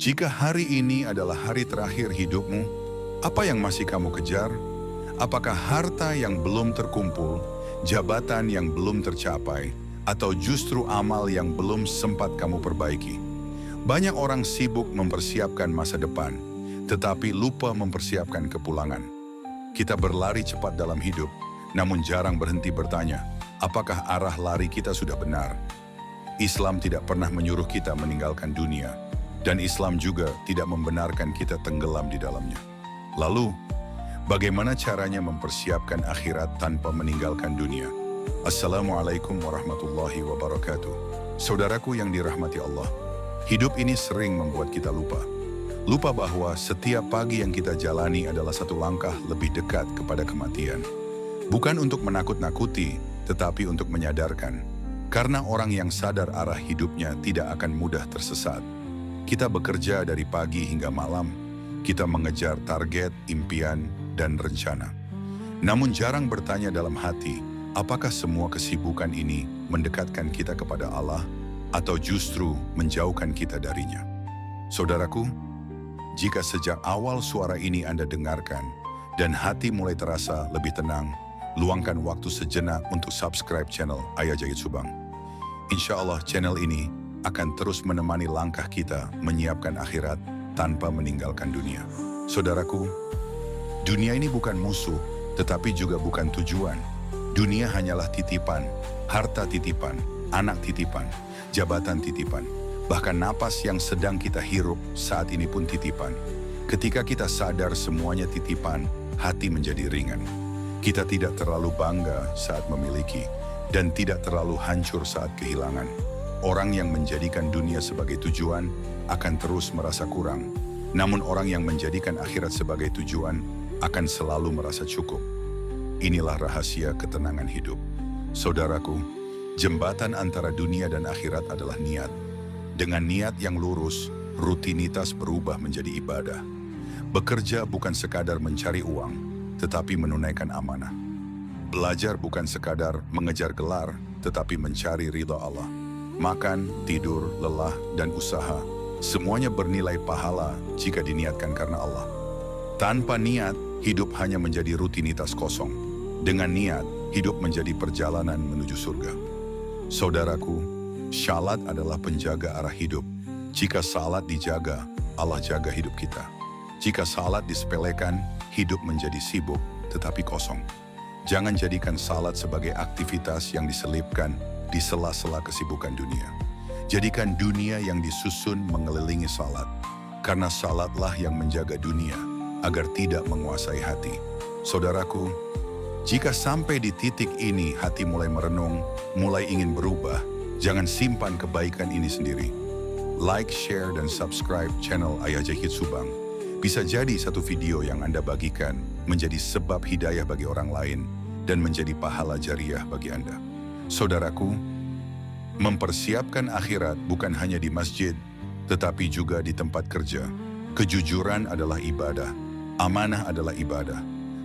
Jika hari ini adalah hari terakhir hidupmu, apa yang masih kamu kejar? Apakah harta yang belum terkumpul, jabatan yang belum tercapai, atau justru amal yang belum sempat kamu perbaiki? Banyak orang sibuk mempersiapkan masa depan, tetapi lupa mempersiapkan kepulangan. Kita berlari cepat dalam hidup, namun jarang berhenti bertanya, apakah arah lari kita sudah benar? Islam tidak pernah menyuruh kita meninggalkan dunia, dan Islam juga tidak membenarkan kita tenggelam di dalamnya. Lalu, bagaimana caranya mempersiapkan akhirat tanpa meninggalkan dunia? Assalamualaikum warahmatullahi wabarakatuh. Saudaraku yang dirahmati Allah, hidup ini sering membuat kita lupa. Lupa bahwa setiap pagi yang kita jalani adalah satu langkah lebih dekat kepada kematian. Bukan untuk menakut-nakuti, tetapi untuk menyadarkan. Karena orang yang sadar arah hidupnya tidak akan mudah tersesat. Kita bekerja dari pagi hingga malam. Kita mengejar target, impian, dan rencana. Namun jarang bertanya dalam hati, apakah semua kesibukan ini mendekatkan kita kepada Allah atau justru menjauhkan kita darinya? Saudaraku, jika sejak awal suara ini Anda dengarkan dan hati mulai terasa lebih tenang, luangkan waktu sejenak untuk subscribe channel Ayah Jahid Subang. Insya Allah channel ini akan terus menemani langkah kita menyiapkan akhirat tanpa meninggalkan dunia. Saudaraku, dunia ini bukan musuh, tetapi juga bukan tujuan. Dunia hanyalah titipan, harta titipan, anak titipan, jabatan titipan. Bahkan napas yang sedang kita hirup saat ini pun titipan. Ketika kita sadar semuanya titipan, hati menjadi ringan. Kita tidak terlalu bangga saat memiliki, dan tidak terlalu hancur saat kehilangan. Orang yang menjadikan dunia sebagai tujuan akan terus merasa kurang. Namun orang yang menjadikan akhirat sebagai tujuan akan selalu merasa cukup. Inilah rahasia ketenangan hidup. Saudaraku, jembatan antara dunia dan akhirat adalah niat. Dengan niat yang lurus, rutinitas berubah menjadi ibadah. Bekerja bukan sekadar mencari uang, tetapi menunaikan amanah. Belajar bukan sekadar mengejar gelar, tetapi mencari ridha Allah. Makan, tidur, lelah, dan usaha, semuanya bernilai pahala jika diniatkan karena Allah. Tanpa niat, hidup hanya menjadi rutinitas kosong. Dengan niat, hidup menjadi perjalanan menuju surga. Saudaraku, salat adalah penjaga arah hidup. Jika salat dijaga, Allah jaga hidup kita. Jika salat disepelekan, hidup menjadi sibuk, tetapi kosong. Jangan jadikan salat sebagai aktivitas yang diselipkan di sela-sela kesibukan dunia. Jadikan dunia yang disusun mengelilingi salat. Karena salatlah yang menjaga dunia agar tidak menguasai hati. Saudaraku, jika sampai di titik ini hati mulai merenung, mulai ingin berubah, jangan simpan kebaikan ini sendiri. Like, share, dan subscribe channel Ayah Jahid Subang. Bisa jadi satu video yang Anda bagikan menjadi sebab hidayah bagi orang lain dan menjadi pahala jariah bagi Anda. Saudaraku, mempersiapkan akhirat bukan hanya di masjid, tetapi juga di tempat kerja. Kejujuran adalah ibadah, amanah adalah ibadah,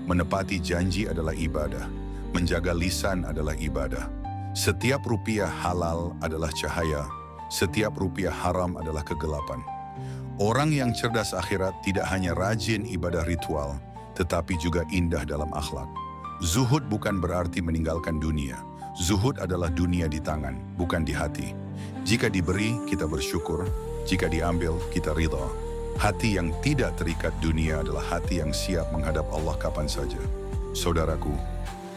menepati janji adalah ibadah, menjaga lisan adalah ibadah. Setiap rupiah halal adalah cahaya, setiap rupiah haram adalah kegelapan. Orang yang cerdas akhirat tidak hanya rajin ibadah ritual, tetapi juga indah dalam akhlak. Zuhud bukan berarti meninggalkan dunia. Zuhud adalah dunia di tangan, bukan di hati. Jika diberi, kita bersyukur. Jika diambil, kita ridha. Hati yang tidak terikat dunia adalah hati yang siap menghadap Allah kapan saja. Saudaraku,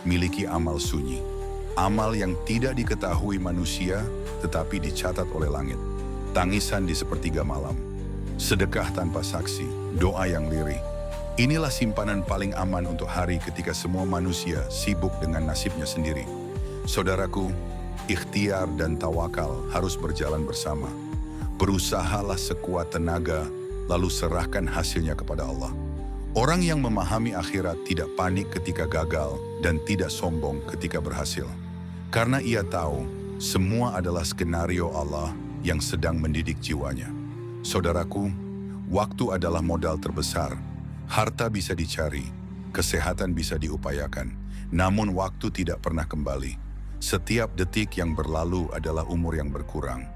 miliki amal sunyi. Amal yang tidak diketahui manusia, tetapi dicatat oleh langit. Tangisan di sepertiga malam. Sedekah tanpa saksi, doa yang lirih. Inilah simpanan paling aman untuk hari ketika semua manusia sibuk dengan nasibnya sendiri. Saudaraku, ikhtiar dan tawakal harus berjalan bersama. Berusahalah sekuat tenaga, lalu serahkan hasilnya kepada Allah. Orang yang memahami akhirat tidak panik ketika gagal dan tidak sombong ketika berhasil. Karena ia tahu, semua adalah skenario Allah yang sedang mendidik jiwanya. Saudaraku, waktu adalah modal terbesar. Harta bisa dicari, kesehatan bisa diupayakan, namun waktu tidak pernah kembali. Setiap detik yang berlalu adalah umur yang berkurang.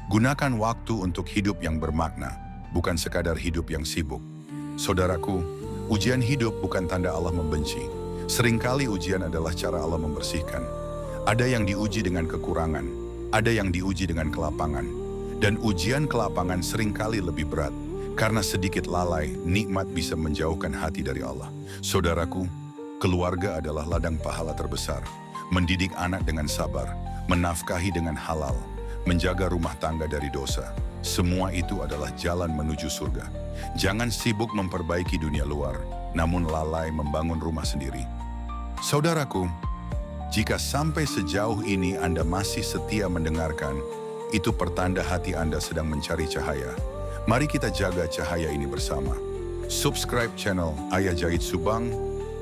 Gunakan waktu untuk hidup yang bermakna, bukan sekadar hidup yang sibuk. Saudaraku, ujian hidup bukan tanda Allah membenci. Seringkali ujian adalah cara Allah membersihkan. Ada yang diuji dengan kekurangan, ada yang diuji dengan kelapangan. Dan ujian kelapangan seringkali lebih berat, karena sedikit lalai, nikmat bisa menjauhkan hati dari Allah. Saudaraku, keluarga adalah ladang pahala terbesar. Mendidik anak dengan sabar, menafkahi dengan halal, menjaga rumah tangga dari dosa. Semua itu adalah jalan menuju surga. Jangan sibuk memperbaiki dunia luar, namun lalai membangun rumah sendiri. Saudaraku, jika sampai sejauh ini Anda masih setia mendengarkan, itu pertanda hati Anda sedang mencari cahaya. Mari kita jaga cahaya ini bersama. Subscribe channel Ayah Jahid Subang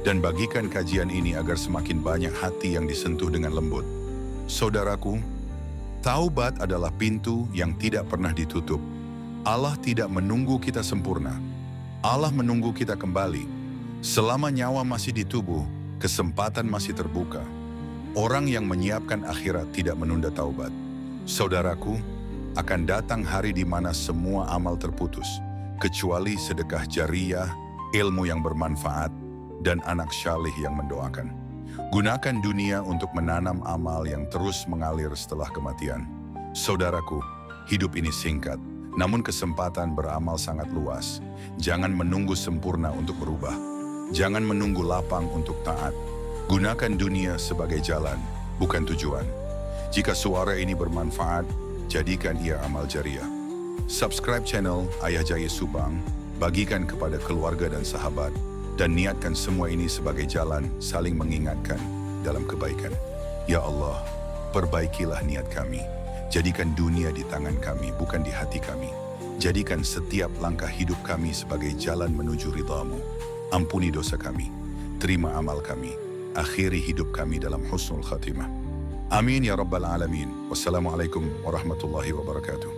dan bagikan kajian ini agar semakin banyak hati yang disentuh dengan lembut. Saudaraku, taubat adalah pintu yang tidak pernah ditutup. Allah tidak menunggu kita sempurna. Allah menunggu kita kembali. Selama nyawa masih di tubuh, kesempatan masih terbuka. Orang yang menyiapkan akhirat tidak menunda taubat. Saudaraku, akan datang hari di mana semua amal terputus, kecuali sedekah jariyah, ilmu yang bermanfaat, dan anak syalih yang mendoakan. Gunakan dunia untuk menanam amal yang terus mengalir setelah kematian. Saudaraku, hidup ini singkat, namun kesempatan beramal sangat luas. Jangan menunggu sempurna untuk berubah. Jangan menunggu lapang untuk taat. Gunakan dunia sebagai jalan, bukan tujuan. Jika suara ini bermanfaat, jadikan ia amal jariah. Subscribe channel Ayah Jahid Subang, bagikan kepada keluarga dan sahabat, dan niatkan semua ini sebagai jalan saling mengingatkan dalam kebaikan. Ya Allah, perbaikilah niat kami. Jadikan dunia di tangan kami, bukan di hati kami. Jadikan setiap langkah hidup kami sebagai jalan menuju ridha-Mu. Ampuni dosa kami, terima amal kami, akhiri hidup kami dalam husnul khatimah. Amin ya rabbal alamin. Wassalamualaikum warahmatullahi wabarakatuh.